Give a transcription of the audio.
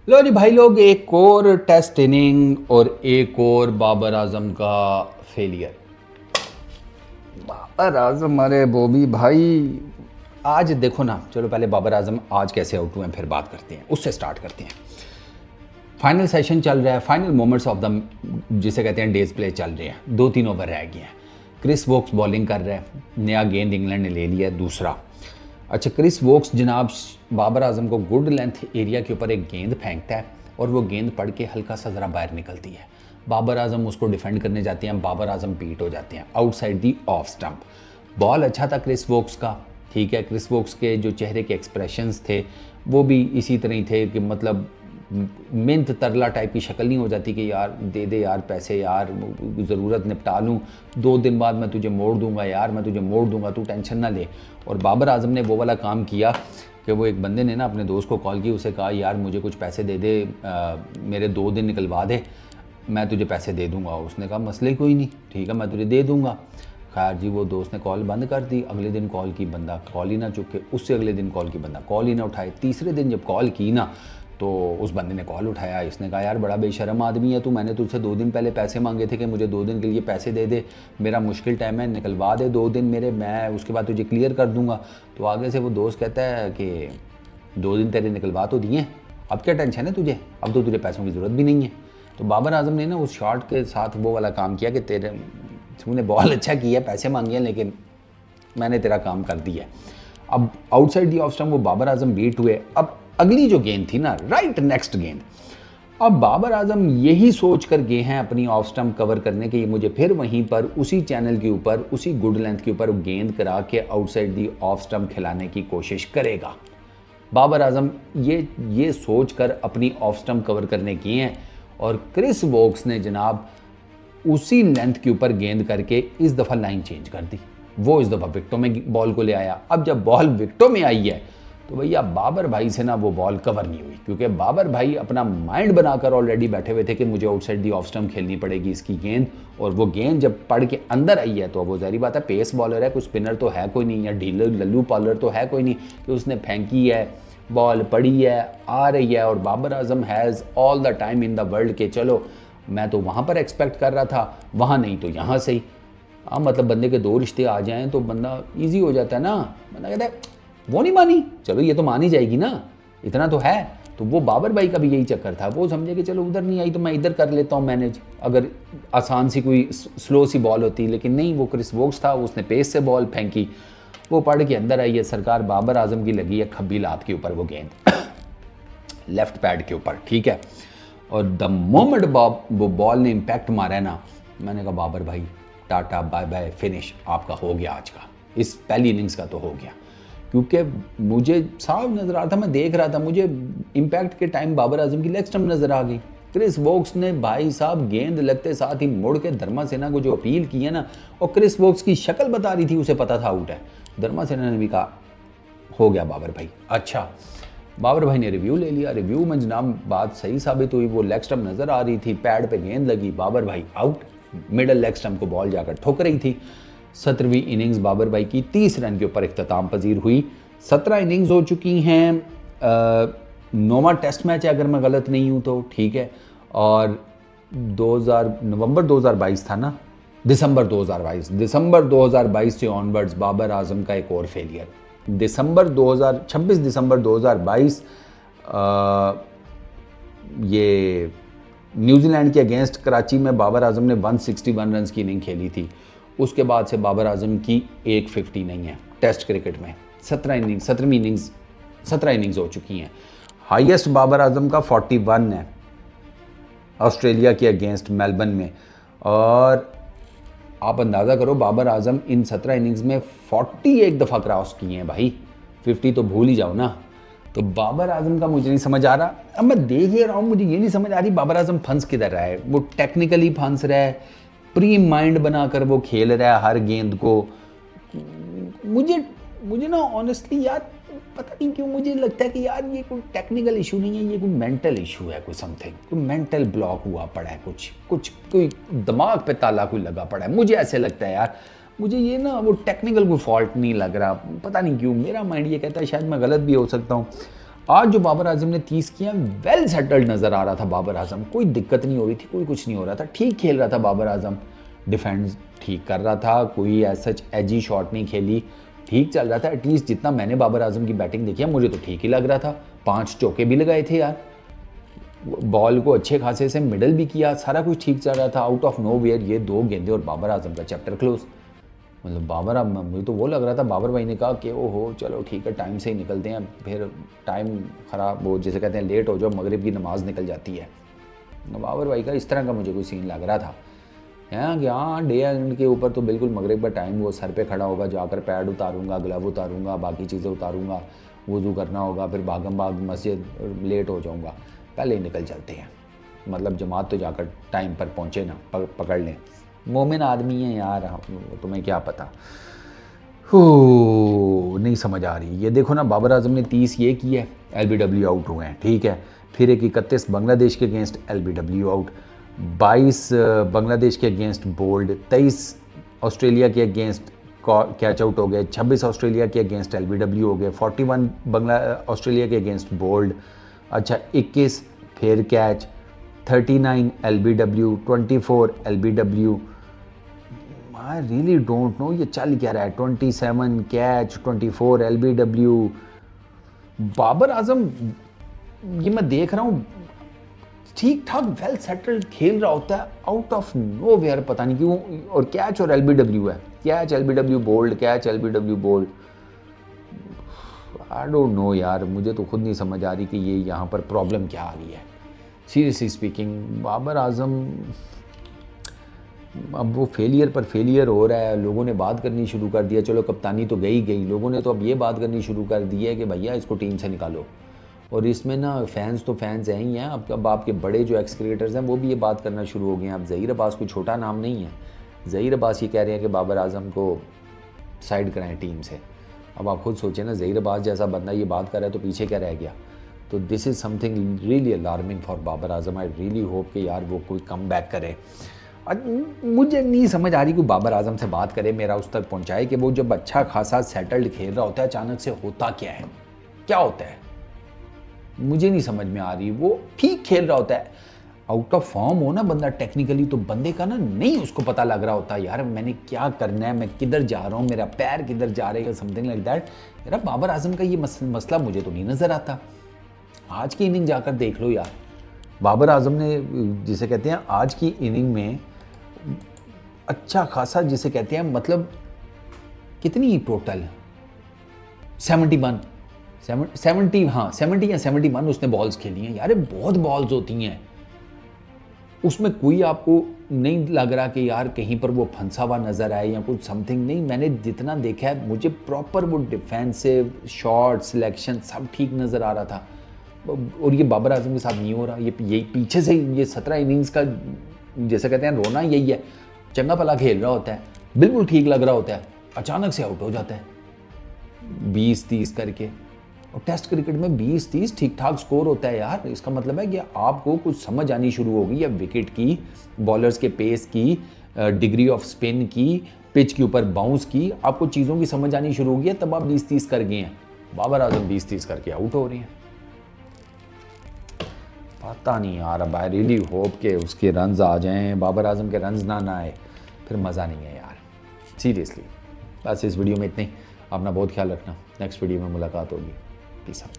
लो जी भाई लोग, एक और टेस्ट इनिंग और एक और बाबर आजम का फेलियर। बाबर आजम, अरे बॉबी भाई, आज देखो ना, चलो पहले बाबर आजम आज कैसे आउट हुए हैं फिर बात करते हैं, उससे स्टार्ट करते हैं। फाइनल सेशन चल रहा है, फाइनल मोमेंट्स ऑफ द जिसे कहते हैं डेज प्ले चल रहे हैं, 2-3 ओवर रह गए हैं। क्रिस वोक्स बॉलिंग कर रहा है, नया गेंद इंग्लैंड ने ले लिया है, दूसरा। अच्छा, क्रिस वोक्स जनाब बाबर आजम को गुड लेंथ एरिया के ऊपर एक गेंद फेंकता है और वो गेंद पड़ के हल्का सा ज़रा बाहर निकलती है। बाबर आजम उसको डिफेंड करने जाते हैं, बाबर आजम बीट हो जाते हैं outside the off stump. Ball अच्छा था क्रिस वोक्स का, ठीक है। क्रिस वोक्स के जो चेहरे के एक्सप्रेशंस थे वो भी इसी तरह ही थे कि मतलब मिन्त तरला टाइप की शक्ल नहीं हो जाती कि यार दे दे यार पैसे, यार ज़रूरत निपटा लूँ, 2 दिन बाद मैं तुझे मोड़ दूंगा यार, मैं तुझे मोड़ दूंगा, तू टेंशन ना ले। और बाबर आजम ने वो वाला काम किया कि वो एक बंदे ने ना अपने दोस्त को कॉल की, उसे कहा यार मुझे कुछ पैसे दे दे, मेरे 2 दिन निकलवा दे, मैं तुझे पैसे दे दूंगा। उसने कहा मसले कोई नहीं, ठीक है मैं तुझे दे दूंगा। खैर जी, वो दोस्त ने कॉल बंद कर दी। अगले दिन कॉल की, बंदा कॉल ही ना चुके। उससे अगले दिन कॉल की, बंदा कॉल ही ना उठाए। तीसरे दिन जब कॉल की ना तो उस बंदे ने कॉल उठाया। इसने कहा यार बड़ा बेशरम आदमी है तू, मैंने तुझसे 2 दिन पहले पैसे मांगे थे कि मुझे 2 दिन के लिए पैसे दे दे, मेरा मुश्किल टाइम है, निकलवा दे 2 दिन मेरे, मैं उसके बाद तुझे क्लियर कर दूंगा। तो आगे से वो दोस्त कहता है कि 2 दिन तेरे निकलवा तो दिए, अब क्या टेंशन है तुझे, अब तो तुझे पैसों की ज़रूरत भी नहीं है। तो बाबर आजम ने ना उस शॉट के साथ वो वाला काम किया कि तेरे तूने बॉल अच्छा किया, पैसे मांगे लेकिन मैंने तेरा काम कर दिया। अब आउटसाइड दी ऑफ स्टंप वो बाबर आजम बीट हुए। अब अगली जो गेंद थी ना, राइट नेक्स्ट गेंद, अब बाबर आजम यही सोच कर गए हैं अपनी ऑफ स्टंप कवर करने के, मुझे फिर वहीं पर उसी चैनल के ऊपर उसी गुड लेंथ के ऊपर गेंद करा के आउटसाइड दी ऑफ स्टंप खिलाने की कोशिश करेगा। बाबर आजम ये सोच कर अपनी ऑफ स्टंप कवर करने किए हैं और क्रिस वोक्स ने जनाब उसी लेंथ के ऊपर गेंद करके इस दफ़ा लाइन चेंज कर दी। वो इस दफ़ा विकेटों में बॉल को ले आया। अब जब बॉल विकेटों में आई है तो भैया बाबर भाई से ना वो बॉल कवर नहीं हुई, क्योंकि बाबर भाई अपना माइंड बनाकर ऑलरेडी बैठे हुए थे कि मुझे आउटसाइड दी ऑफ स्टंप खेलनी पड़ेगी इसकी गेंद। और वो गेंद जब पड़ के अंदर आई है तो वो ज़ाहिर बात है, पेस बॉलर है, कोई स्पिनर तो है कोई नहीं, या ढीलर लल्लू बॉलर तो है कोई नहीं कि उसने फेंकी है, बॉल पड़ी है, आ रही है। और Babar Azam has all the time in the world के चलो मैं तो वहाँ पर एक्सपेक्ट कर रहा था, वहाँ नहीं तो यहाँ से ही। हाँ, मतलब बंदे के 2 रिश्ते आ जाएं तो बंदा ईजी हो जाता है ना। बंदा कहता है वो नहीं मानी, चलो ये तो मान ही जाएगी ना, इतना तो है। तो वो बाबर भाई का भी यही चक्कर था, वो समझे कि चलो उधर नहीं आई तो मैं इधर कर लेता हूँ मैनेज, अगर आसान सी कोई स्लो सी बॉल होती। लेकिन नहीं, वो क्रिस वोक्स था, उसने पेस से बॉल फेंकी, वो पड़ के अंदर आई है। सरकार बाबर आजम की लगी है खब्बी लात के ऊपर वो गेंद लेफ्ट पैड के ऊपर, ठीक है। और द मोमेंट वो बॉल ने इम्पैक्ट मारा है ना, मैंने कहा बाबर भाई टाटा बाय बाय, फिनिश आपका हो गया आज का, इस पहली इनिंग्स का तो हो गया। क्योंकि मुझे साफ नज़र आ रहा था, मैं देख रहा था, मुझे इम्पैक्ट के टाइम बाबर आजम की लेग स्टंप नज़र आ गई। क्रिस वोक्स ने भाई साहब गेंद लगते साथ ही मुड़ के धर्मा सेना को जो अपील की है ना, और क्रिस वोक्स की शक्ल बता रही थी, उसे पता था आउट है। धर्मा सेना ने भी कहा हो गया बाबर भाई। अच्छा, बाबर भाई ने रिव्यू ले लिया, रिव्यू में जनाब बात सही साबित हुई, वो लेग स्टंप नज़र आ रही थी, पैड पे गेंद लगी, बाबर भाई आउट, मिडल लेग स्टंप को बॉल जाकर ठोक रही थी। 17वीं इनिंग्स बाबर भाई की 30 रन के ऊपर इख्तिताम पजीर हुई। 17 इनिंग्स हो चुकी हैं, 9वां टेस्ट मैच है अगर मैं गलत नहीं हूँ तो, ठीक है। और नवंबर 2022 था ना, दिसंबर 2022 से ऑनवर्ड्स बाबर आजम का एक और फेलियर। 26 दिसंबर 2022 ये न्यूजीलैंड के अगेंस्ट कराची में बाबर आजम ने 161 रन की इनिंग खेली थी। उसके बाद से बाबर आजम की 150 नहीं है टेस्ट क्रिकेट में। 17वीं इनिंग्स 17 इनिंग्स हो चुकी हैं। हाईएस्ट बाबर आजम का 41 है ऑस्ट्रेलिया के अगेंस्ट मेलबर्न में। और आप अंदाज़ा करो बाबर आजम इन 17 इनिंग्स में 40 एक दफ़ा क्रॉस किए हैं भाई, 50 तो भूल ही जाओ ना। तो बाबर आजम का मुझे नहीं समझ आ रहा, अब मैं देख ही रहा हूँ, मुझे ये नहीं समझ आ रही बाबर आजम फंस किधर रहा है। वो टेक्निकली फंस रहा है, प्री माइंड बनाकर वो खेल रहा है हर गेंद को। मुझे ना ऑनेस्टली यार पता नहीं क्यों मुझे लगता है कि यार ये कोई टेक्निकल इशू नहीं है, ये कोई मेंटल इशू है, कोई समथिंग, कोई मेंटल ब्लॉक हुआ पड़ा है, कुछ कोई दिमाग पे ताला कोई लगा पड़ा है, मुझे ऐसे लगता है यार। मुझे ये ना वो टेक्निकल कोई फॉल्ट नहीं लग रहा, पता नहीं क्यों मेरा माइंड ये कहता है, शायद मैं गलत भी हो सकता हूँ। आज जो बाबर आजम ने 30 किया, वेल सेटल्ड नज़र आ रहा था बाबर आजम, कोई दिक्कत नहीं हो रही थी, कोई कुछ नहीं हो रहा था, ठीक खेल रहा था बाबर आजम, डिफेंस ठीक कर रहा था, कोई ऐसा एजी शॉट नहीं खेली, ठीक चल रहा था। एटलीस्ट जितना मैंने बाबर आजम की बैटिंग देखी है मुझे तो ठीक ही लग रहा था। 5 चौके भी लगाए थे यार, बॉल को अच्छे खासे से मिडल भी किया, सारा कुछ ठीक चल रहा था। आउट ऑफ नो वेयर ये 2 गेंदे और बाबर आजम का चैप्टर क्लोज। मतलब बाबर, अब मुझे तो वो लग रहा था, बाबर भाई ने कहा कि ओहो चलो ठीक है टाइम से ही निकलते हैं, फिर टाइम ख़राब, वो जैसे कहते हैं लेट हो जाओ मगरिब की नमाज़ निकल जाती है। बाबर भाई का इस तरह का मुझे कोई सीन लग रहा था हैं कि हाँ डे एंड के ऊपर तो बिल्कुल मगरिब का टाइम, वो सर पे खड़ा होगा, जाकर पैड उतारूंगा, ग्लव उतारूंगा, बाकी चीज़ें उतारूंगा, वज़ू करना होगा, फिर भागम भाग मस्जिद, लेट हो जाऊंगा, पहले ही निकल चलते हैं। मतलब जमात तो जाकर टाइम पर पहुँचे ना, पकड़ लें। मोमिन आदमी है यार, तुम्हें क्या पता। हो नहीं समझ आ रही। ये देखो ना, बाबर आजम ने 30 ये की है, LBW आउट हुए हैं, ठीक है। फिर एक 31 बांग्लादेश के अगेंस्ट LBW आउट, 22 बांग्लादेश के अगेंस्ट बोल्ड, 23 ऑस्ट्रेलिया के अगेंस्ट कैच आउट हो गए, 26 ऑस्ट्रेलिया के अगेंस्ट LBW हो गए, 41 ऑस्ट्रेलिया के अगेंस्ट बोल्ड, अच्छा 21 फिर catch, 39 LBW, 24 LBW। I really don't know ये चल क्या रहा है। 27 कैच, 24 LBW। बाबर आजम ये मैं देख रहा हूँ ठीक ठाक वेल सेटल्ड खेल रहा होता है, आउट ऑफ नो वेयर पता नहीं क्यों, और कैच और LBW है, catch LBW bowled, catch LBW bowled. I don't know यार, मुझे तो खुद नहीं समझ आ रही कि ये यहाँ पर प्रॉब्लम क्या आ रही है। सीरियसली स्पीकिंग बाबर आजम अब वो फेलियर पर फेलियर हो रहा है। लोगों ने बात करनी शुरू कर दिया, चलो कप्तानी तो गई गई, लोगों ने तो अब ये बात करनी शुरू कर दी है कि भैया इसको टीम से निकालो। और इसमें ना फैंस तो फैंस हैं ही हैं, अब आपके बड़े जो एक्स क्रिकेटर्स हैं वो भी ये बात करना शुरू हो गए हैं। अब ज़हीर अब्बास कोई छोटा नाम नहीं है, ज़हीर अब्बास ये कह रहे हैं कि बाबर आजम को साइड कराएं टीम से। अब आप खुद सोचें ना, ज़हीर अब्बास जैसा बंदा ये बात कर रहा है तो पीछे क्या रह गया। तो this is something really alarming for Babar Azam. I really hope कि यार वो कोई कम बैक करे। मुझे नहीं समझ आ रही कोई बाबर आजम से बात करे, मेरा उस तक पहुंचाए कि वो जब अच्छा खासा सेटल्ड खेल रहा होता है अचानक से होता क्या है, क्या होता है, मुझे नहीं समझ में आ रही। वो ठीक खेल रहा होता है, आउट ऑफ फॉर्म हो ना बंदा टेक्निकली, तो बंदे का ना नहीं उसको पता लग रहा होता यार मैंने क्या करना है, मैं किधर जा रहा हूँ, मेरा पैर किधर जा रहा है, समथिंग लाइक दैट। यार बाबर आजम का ये मसला मुझे तो नहीं नज़र आता। आज की इनिंग जाकर देख लो यार, बाबर आजम ने जिसे कहते हैं आज की इनिंग में अच्छा खासा, जिसे कहते हैं मतलब कितनी टोटल 71 हाँ 70 या 71 उसने बॉल्स खेली हैं यार। बहुत बॉल्स होती हैं उसमें, कोई आपको नहीं लग रहा कि यार कहीं पर वो फंसा हुआ नज़र आए या कुछ समथिंग नहीं। मैंने जितना देखा है मुझे प्रॉपर वो डिफेंसिव शॉट सिलेक्शन सब ठीक नज़र आ रहा था। और ये बाबर आजम के साथ नहीं हो रहा। ये यही पीछे से ये 17 इनिंग्स का जैसे कहते हैं रोना यही है। चंगा भला खेल रहा होता है, बिल्कुल ठीक लग रहा होता है, अचानक से आउट हो जाता है 20-30 करके। और टेस्ट क्रिकेट में 20-30 ठीक ठाक स्कोर होता है यार। इसका मतलब है कि आपको कुछ समझ आनी शुरू होगी या विकेट की, बॉलर्स के पेस की, डिग्री ऑफ स्पिन की, पिच के ऊपर बाउंस की, आपको चीज़ों की समझ आनी शुरू होगी है, तब आप 20-30 कर गए हैं। बाबर आजम 20-30 करके आउट हो रही हैं। पता नहीं यार, अब आई रियली होप के उसके रन्स आ जाएं, बाबर आजम के रन्स ना आए, फिर मज़ा नहीं है यार सीरियसली। बस इस वीडियो में इतने ही। अपना बहुत ख्याल रखना, नेक्स्ट वीडियो में मुलाकात होगी। Peace out.